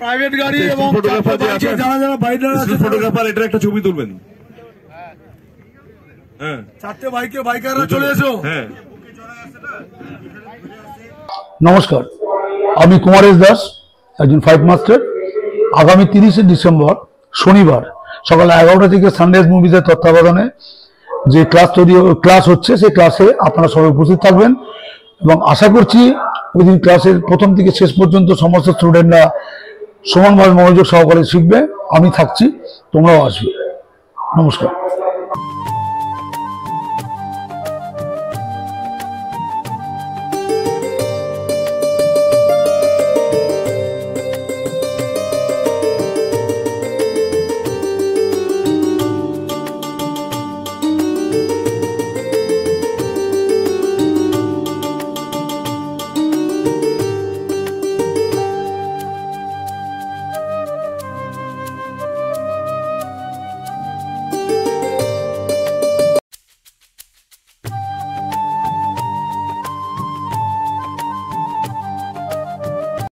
Private গাড়ি এবং যারা যারা বাইরে আছে ফটোগ্রাফার এটা একটা ছবি তুলবেন। হ্যাঁ, 4টে বাইকাররা চলে এসো। হ্যাঁ, নমস্কার, আমি কুমারেশ দাস, একজন ফাইট মাস্টার। আগামী 30শে ডিসেম্বর শনিবার সকাল 11টা থেকে সানরাইজ মুভিজের তত্ত্বাবধানে যে ক্লাস হচ্ছে, সেই ক্লাসে আপনারা সবাই উপস্থিত থাকবেন এবং আশা করছি ওই দিন ক্লাসের প্রথম থেকে শেষ পর্যন্ত সমস্ত স্টুডেন্টরা সমানভাবে মনোযোগ সহকারে শিখবে। আমি থাকছি, তোমরাও আসবে। নমস্কার।